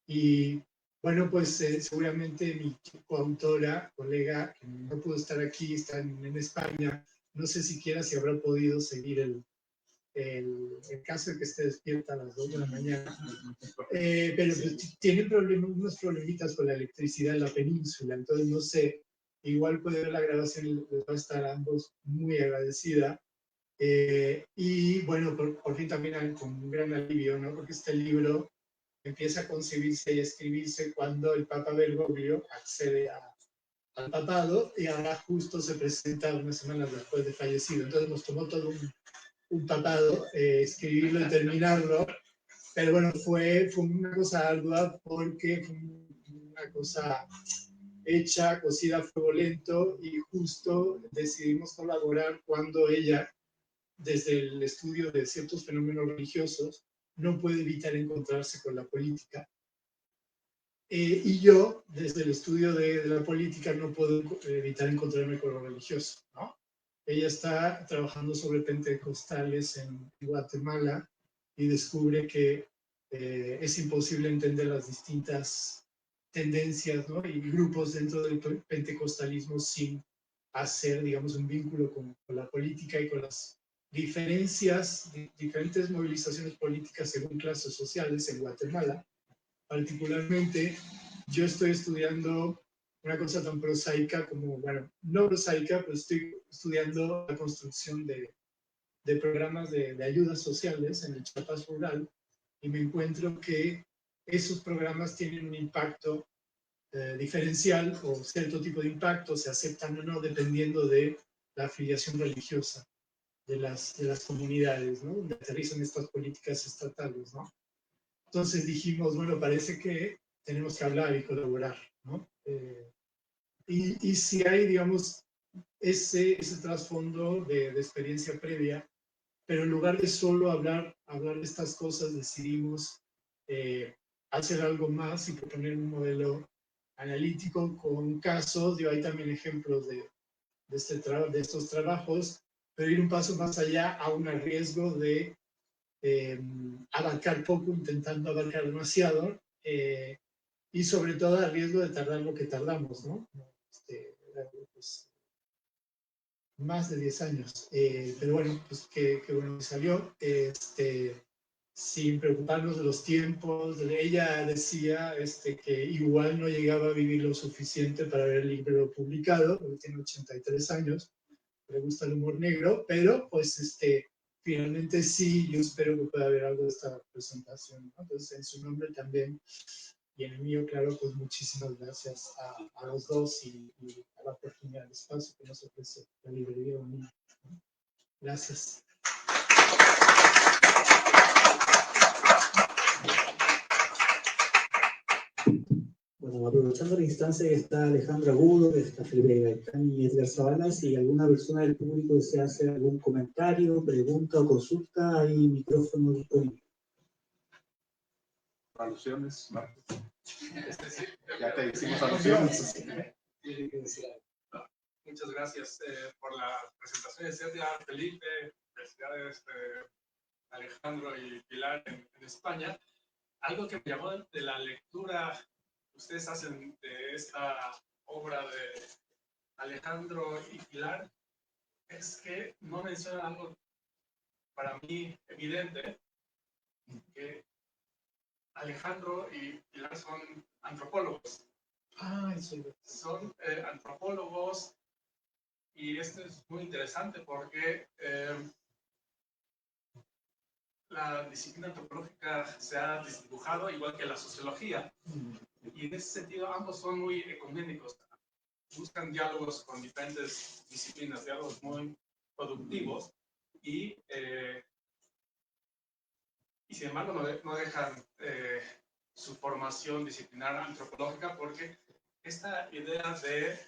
Y bueno, pues seguramente mi coautora, colega, que no pudo estar aquí, está en España, no sé siquiera si habrá podido seguir el caso de que esté despierta a las 2 de la mañana, pero pues, tiene unos problemitas con la electricidad en la península, entonces no sé, igual puede ver la grabación y les va a estar a ambos muy agradecida. Y bueno, por fin también con un gran alivio, ¿no? Porque este libro empieza a concebirse y a escribirse cuando el Papa Bergoglio accede al papado y ahora justo se presenta unas semanas después de fallecido. Entonces nos tomó todo un papado escribirlo y terminarlo, pero bueno, fue una cosa ardua porque fue una cosa hecha, cocida a fuego lento, y justo decidimos colaborar cuando ella, desde el estudio de ciertos fenómenos religiosos, no puede evitar encontrarse con la política. Y yo, desde el estudio de la política, no puedo evitar encontrarme con lo religioso, ¿no? Ella está trabajando sobre pentecostales en Guatemala y descubre que es imposible entender las distintas tendencias, ¿no?, y grupos dentro del pentecostalismo sin hacer, digamos, un vínculo con la política y con las diferentes movilizaciones políticas según clases sociales en Guatemala. Particularmente, yo estoy estudiando una cosa tan prosaica como, bueno, no prosaica, pero estoy estudiando la construcción de programas de ayudas sociales en el Chiapas rural, y me encuentro que esos programas tienen un impacto diferencial, o cierto tipo de impacto, se aceptan o no, dependiendo de la afiliación religiosa de las comunidades, ¿no?, donde aterrizan estas políticas estatales, ¿no? Entonces dijimos, bueno, parece que tenemos que hablar y colaborar, ¿no? Y si hay, digamos, ese trasfondo de experiencia previa, pero en lugar de solo hablar de estas cosas, decidimos hacer algo más y proponer un modelo analítico con casos. Hay también ejemplos de estos trabajos, pero ir un paso más allá, aún a riesgo de abarcar poco, intentando abarcar demasiado, y sobre todo a riesgo de tardar lo que tardamos, ¿no? Pues, más de 10 años. Pero bueno, pues qué bueno que salió. Sin preocuparnos de los tiempos. Ella decía que igual no llegaba a vivir lo suficiente para ver el libro publicado, porque tiene 83 años, le gusta el humor negro, pero pues finalmente sí, yo espero que pueda haber algo de esta presentación, ¿no? Entonces, en su nombre también, y en el mío, claro, pues muchísimas gracias a los dos, y a la oportunidad del espacio que nos ofrece la librería Bonilla. Gracias. Bueno, aprovechando la instancia que está Alejandra Agudo, que está Felipe Gaitán y Edgar Zavala, si alguna persona del público desea hacer algún comentario, pregunta o consulta, hay micrófono disponible. Alusiones, Marcos. Ya te hicimos alusiones. Muchas gracias por la presentación. Edgar, Felipe, felicidades Alejandro y Pilar en España. Algo que me llamó de la lectura que ustedes hacen de esta obra de Alejandro y Pilar es que no mencionan algo para mí evidente, que Alejandro y Pilar son antropólogos. Son antropólogos, y esto es muy interesante porque la disciplina antropológica se ha desdibujado igual que la sociología, y en ese sentido ambos son muy ecuménicos, buscan diálogos con diferentes disciplinas, diálogos muy productivos, y sin embargo no dejan su formación disciplinar antropológica, porque esta idea de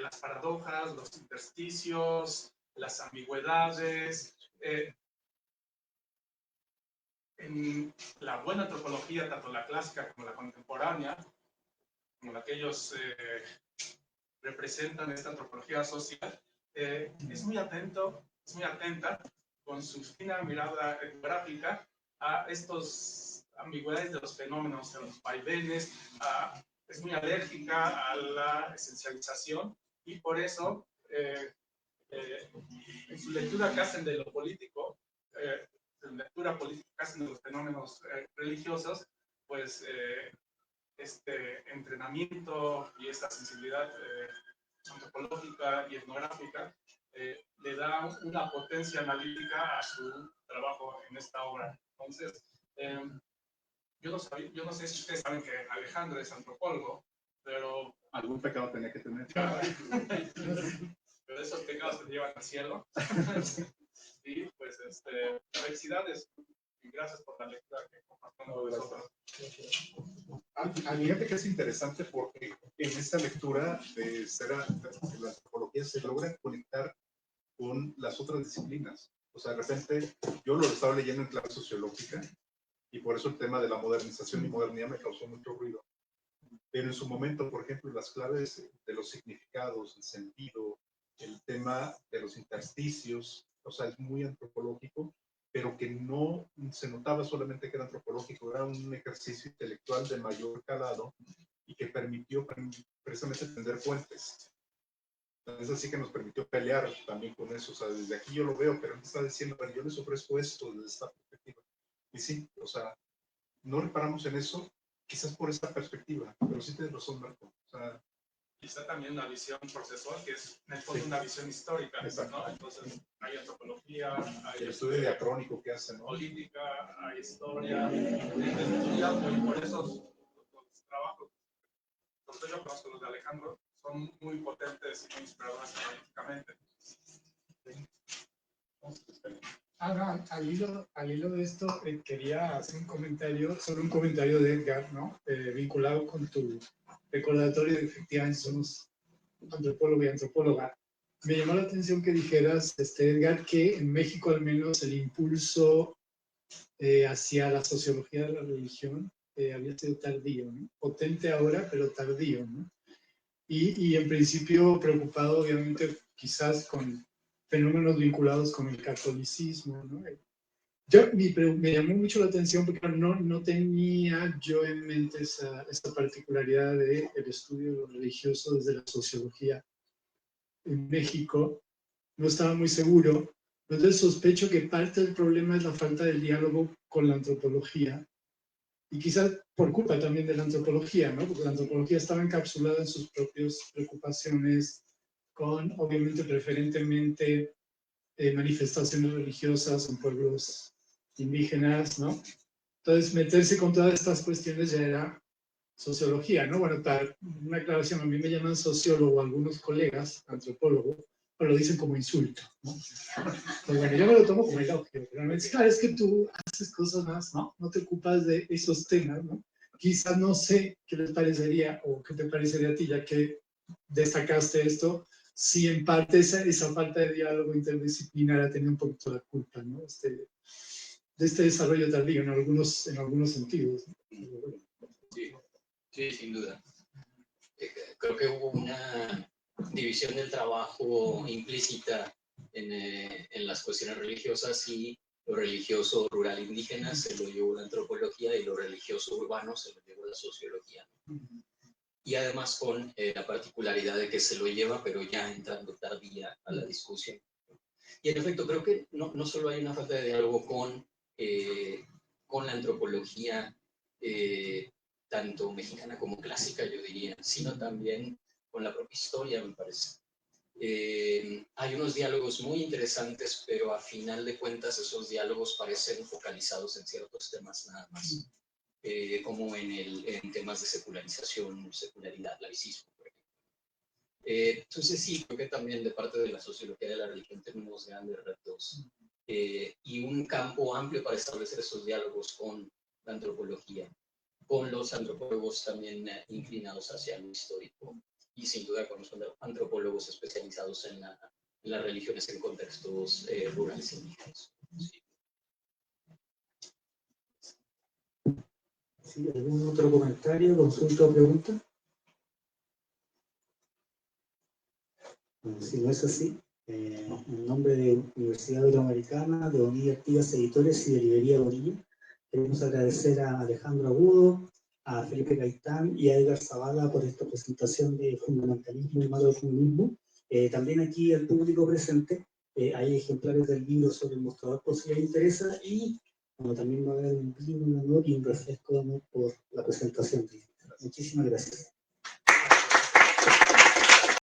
las paradojas, los intersticios, las ambigüedades, en la buena antropología, tanto la clásica como la contemporánea, como la que ellos representan, esta antropología social, es muy atenta con su fina mirada etnográfica a estos ambigüedades de los fenómenos, de los vaivenes, es muy alérgica a la esencialización, y por eso en su lectura que hacen de lo político, en lectura política que hacen de los fenómenos religiosos, pues este entrenamiento y esta sensibilidad antropológica y etnográfica le da una potencia analítica a su trabajo en esta obra. Entonces, yo no sé si ustedes saben que Alejandro es antropólogo, pero algún pecado tenía que tener. Pero esos pecados te llevan al cielo. Y pues, felicidades y gracias por la lectura que compartieron con nosotros. A mí me parece interesante porque en esta lectura de la antropología se logra conectar con las otras disciplinas. O sea, de repente yo lo estaba leyendo en clase sociológica y por eso el tema de la modernización y modernidad me causó mucho ruido. Pero en su momento, por ejemplo, las claves de los significados, el sentido, el tema de los intersticios, o sea, es muy antropológico, pero que no se notaba solamente que era antropológico, era un ejercicio intelectual de mayor calado y que permitió precisamente tender puentes. Es así que nos permitió pelear también con eso. O sea, desde aquí yo lo veo, pero él está diciendo, bueno, yo les ofrezco esto desde esta perspectiva. Y sí, o sea, no reparamos en eso, quizás por esta perspectiva, pero sí tienes razón, Marco. O sea, quizá también una visión procesual, que es en el fondo una visión histórica, ¿no? Entonces, hay antropología, hay el estudio diacrónico que hacen, ¿no? política, hay historia, y por eso los trabajos, los que yo conozco, los de Alejandro, son muy potentes y muy inspiradores políticamente. No, al hilo de esto, quería hacer un comentario, solo un comentario de Edgar, ¿no? Vinculado con tu recordatorio de que efectivamente somos antropólogo y antropóloga. Me llamó la atención que dijeras, Edgar, que en México al menos el impulso hacia la sociología de la religión había sido tardío, ¿no? Potente ahora, pero tardío, ¿no? Y en principio preocupado, obviamente, quizás con fenómenos vinculados con el catolicismo, ¿no? Me llamó mucho la atención porque no tenía yo en mente esa particularidad del estudio de lo religioso desde la sociología en México. No estaba muy seguro. Entonces sospecho que parte del problema es la falta del diálogo con la antropología. Y quizás por culpa también de la antropología, ¿no? Porque la antropología estaba encapsulada en sus propias preocupaciones con, obviamente, preferentemente manifestaciones religiosas en pueblos indígenas, ¿no? Entonces, meterse con todas estas cuestiones ya era sociología, ¿no? Bueno, para una aclaración, a mí me llaman sociólogo algunos colegas, antropólogos, pero lo dicen como insulto, ¿no? Pues bueno, yo me lo tomo como elogio, pero me dicen, claro, es que tú haces cosas más, ¿no? No te ocupas de esos temas, ¿no? Quizás no sé qué les parecería o qué te parecería a ti, ya que destacaste esto, si en parte esa falta de diálogo interdisciplinar ha tenido un poquito la culpa, ¿no? De este desarrollo tardío en algunos sentidos, ¿no? Sí, sin duda. Creo que hubo una división del trabajo implícita en las cuestiones religiosas, y lo religioso rural indígena se lo llevó la antropología y lo religioso urbano se lo llevó la sociología. Y además con la particularidad de que se lo lleva, pero ya entrando tardía a la discusión. Y en efecto, creo que no solo hay una falta de diálogo con la antropología, tanto mexicana como clásica, yo diría, sino también con la propia historia, me parece. Hay unos diálogos muy interesantes, pero a final de cuentas esos diálogos parecen focalizados en ciertos temas nada más, como en temas de secularización, secularidad, laicismo, por ejemplo. Entonces sí, creo que también de parte de la sociología de la religión tenemos grandes retos y un campo amplio para establecer esos diálogos con la antropología, con los antropólogos también inclinados hacia lo histórico, y sin duda con los antropólogos especializados en las religiones en contextos rurales indígenas. Sí. ¿Sí? ¿Algún otro comentario, consulta o pregunta? Bueno, si no es así, en nombre de Universidad Iberoamericana, de Bonilla Artigas Editores y de Librería Bonilla, queremos agradecer a Alejandro Agudo, a Felipe Gaitán y a Edgar Zavala por esta presentación de fundamentalismo y macrocomunismo. También aquí al público presente hay ejemplares del libro sobre el mostrador por si les interesa, y bueno, también va a haber un vino, un honor y un refresco por la presentación. Muchísimas gracias.